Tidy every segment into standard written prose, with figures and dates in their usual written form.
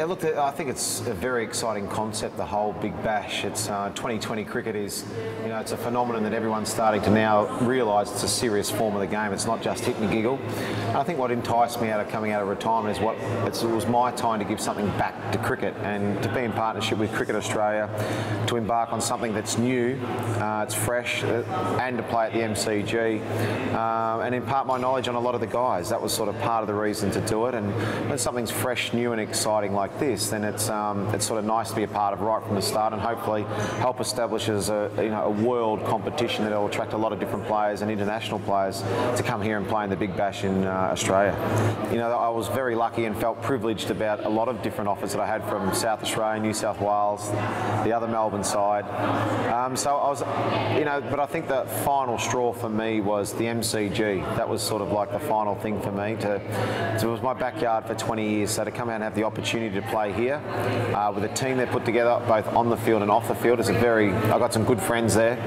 Yeah, look, I think it's a very exciting concept, the whole Big Bash. It's 2020 cricket is, you know, it's a phenomenon that everyone's starting to now realise it's a serious form of the game. It's not just hit and giggle. And I think what enticed me out of coming out of retirement is it was my time to give something back to cricket and to be in partnership with Cricket Australia, to embark on something that's new, it's fresh, and to play at the MCG and impart my knowledge on a lot of the guys. That was sort of part of the reason to do it. And when something's fresh, new and exciting like this, then it's sort of nice to be a part of right from the start, and hopefully help establish as a world competition that will attract a lot of different players and international players to come here and play in the Big Bash in Australia. You know, I was very lucky and felt privileged about a lot of different offers that I had from South Australia, New South Wales, the other Melbourne side. So I was, you know, but I think the final straw for me was the MCG. That was sort of like the final thing for me. It was my backyard for 20 years, so to come out and have the opportunity to play here with a team they put together both on the field and off the field. I got some good friends there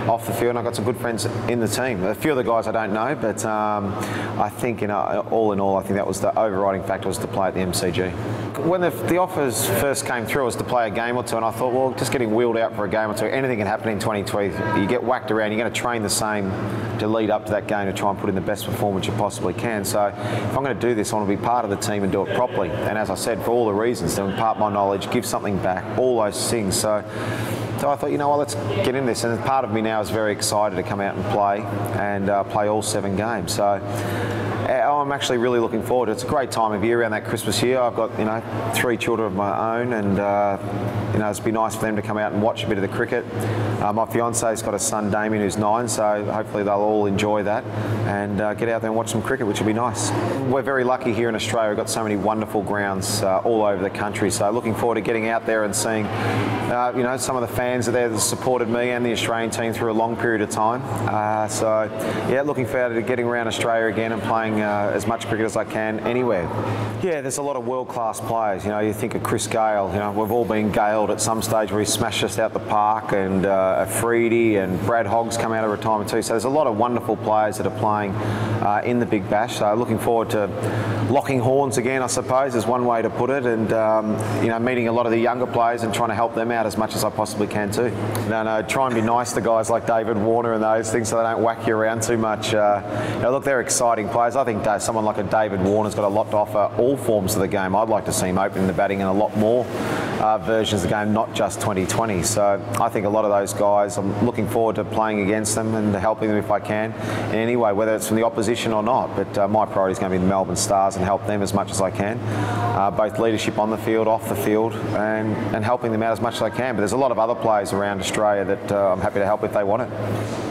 off the field, and I got some good friends in the team. A few of the guys I don't know, but I think, you know, all in all, I think that was the overriding factor, was to play at the MCG. When the offers first came through, was to play a game or two, and I thought, well, just getting wheeled out for a game or two, anything can happen in 2020. You get whacked around, you're going to train the same to lead up to that game to try and put in the best performance you possibly can. So if I'm going to do this, I want to be part of the team and do it properly. And as I said, for all the reasons, to impart my knowledge, give something back, all those things. So I thought, you know what, let's get in this. And part of me now is very excited to come out and play all 7 games. So I'm actually really looking forward to it. It's a great time of year around that Christmas year. I've got, you know, 3 children of my own, and you know, it'd be nice for them to come out and watch a bit of the cricket. My fiance's got a son, Damien, who's 9, so hopefully they'll all enjoy that and get out there and watch some cricket, which will be nice. We're very lucky here in Australia. We've got so many wonderful grounds all over the country, so looking forward to getting out there and seeing you know, some of the fans are there that supported me and the Australian team through a long period of time. So yeah, looking forward to getting around Australia again and playing as much cricket as I can anywhere. Yeah, there's a lot of world-class players. You know, you think of Chris Gale. You know, we've all been galed at some stage where he smashed us out the park, and Afridi and Brad Hogg's come out of retirement too. So there's a lot of wonderful players that are playing in the Big Bash. So looking forward to locking horns again, I suppose, is one way to put it, and you know, meeting a lot of the younger players and trying to help them out as much as I possibly can too. No, try and be nice to guys like David Warne and those things, so they don't whack you around too much. You know, look, they're exciting players. I think someone like a David Warne has got a lot to offer all forms of the game. I'd like to see him opening the batting in a lot more versions of the game, not just 2020. So I think a lot of those guys, I'm looking forward to playing against them and helping them if I can in any way, whether it's from the opposition or not. But my priority is going to be the Melbourne Stars and help them as much as I can, both leadership on the field, off the field, and helping them out as much as I can. But there's a lot of other players around Australia that I'm happy to help if they want it.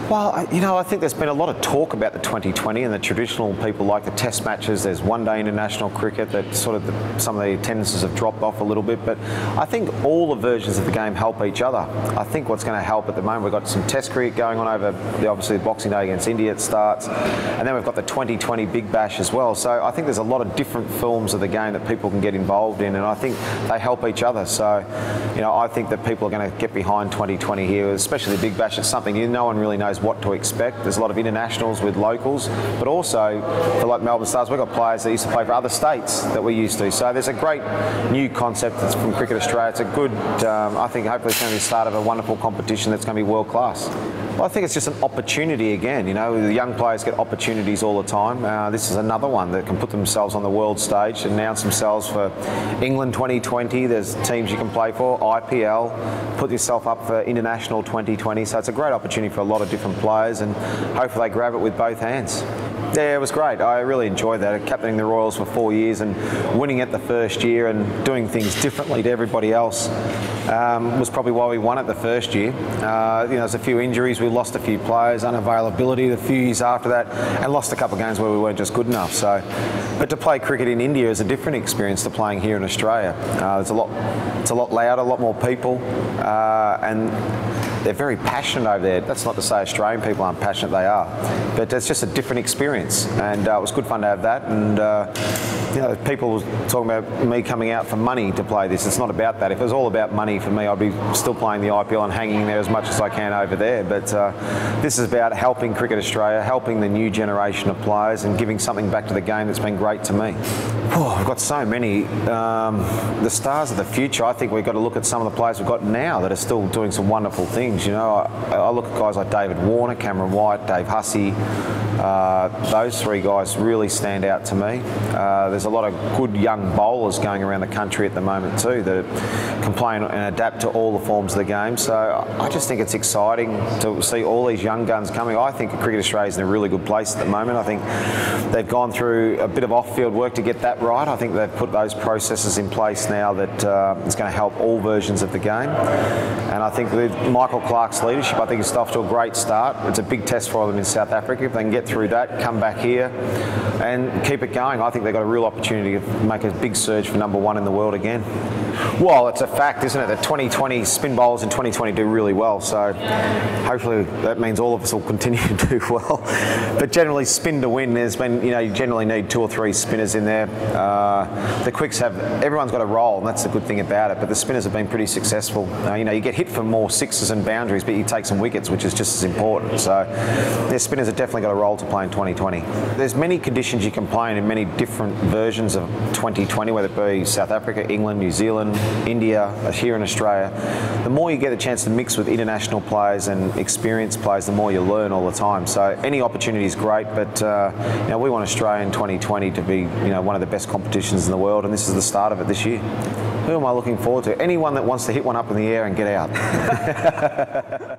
Well, you know, I think there's been a lot of talk about the 2020 and the traditional people like the test matches. There's one-day international cricket that sort of some of the attendances have dropped off a little bit, but I think all the versions of the game help each other. I think what's going to help at the moment, we've got some test cricket going on over, obviously, the Boxing Day against India it starts, and then we've got the 2020 Big Bash as well. So I think there's a lot of different forms of the game that people can get involved in, and I think they help each other. So, you know, I think that people are going to get behind 2020 here, especially the Big Bash. It's something no one really knows what to expect. There's a lot of internationals with locals, but also for like Melbourne Stars, we've got players that used to play for other states that we used to. So there's a great new concept that's from Cricket Australia. It's a good, I think hopefully it's going to be the start of a wonderful competition that's going to be world class. Well, I think it's just an opportunity again. You know, the young players get opportunities all the time. This is another one that can put themselves on the world stage, announce themselves for England 2020. There's teams you can play for, IPL, put yourself up for International 2020. So it's a great opportunity for a lot of different players, and hopefully they grab it with both hands. Yeah, it was great. I really enjoyed that. Captaining the Royals for 4 years and winning it the first year and doing things differently to everybody else was probably why we won it the first year. You know, there's a few injuries. We lost a few players, unavailability the few years after that, and lost a couple of games where we weren't just good enough. So, but to play cricket in India is a different experience to playing here in Australia. It's a lot louder, a lot more people, and they're very passionate over there. That's not to say Australian people aren't passionate, they are. But it's just a different experience, and it was good fun to have that. And you know, people talking about me coming out for money to play this. It's not about that. If it was all about money for me, I'd be still playing the IPL and hanging there as much as I can over there. But this is about helping Cricket Australia, helping the new generation of players, and giving something back to the game that's been great to me. Oh, I've got so many. The stars of the future, I think we've got to look at some of the players we've got now that are still doing some wonderful things. You know, I look at guys like David Warne, Cameron White, Dave Hussey. Those three guys really stand out to me. There's a lot of good young bowlers going around the country at the moment too that can play and adapt to all the forms of the game. So I just think it's exciting to see all these young guns coming. I think Cricket Australia is in a really good place at the moment. I think they've gone through a bit of off-field work to get that right. I think they've put those processes in place now that is going to help all versions of the game. And I think with Michael Clarke's leadership, I think it's off to a great start. It's a big test for them in South Africa. If they can get through that, come back here and keep it going, I think they've got a real opportunity to make a big surge for #1 in the world again. Well, it's a fact, isn't it, that 2020 spin bowlers in 2020 do really well. So hopefully that means all of us will continue to do well. But generally, spin to win, there's been, you know, you generally need 2 or 3 spinners in there. The quicks have, everyone's got a role, and that's the good thing about it. But the spinners have been pretty successful. You know, you get hit for more sixes and boundaries, but you take some wickets, which is just as important. So their spinners have definitely got a role to play in 2020. There's many conditions you can play in many different versions of 2020, whether it be South Africa, England, New Zealand, India, here in Australia. The more you get a chance to mix with international players and experienced players, the more you learn all the time. So any opportunity is great, but you know, we want Australia in 2020 to be, you know, one of the best competitions in the world, and this is the start of it this year. Who am I looking forward to? Anyone that wants to hit one up in the air and get out.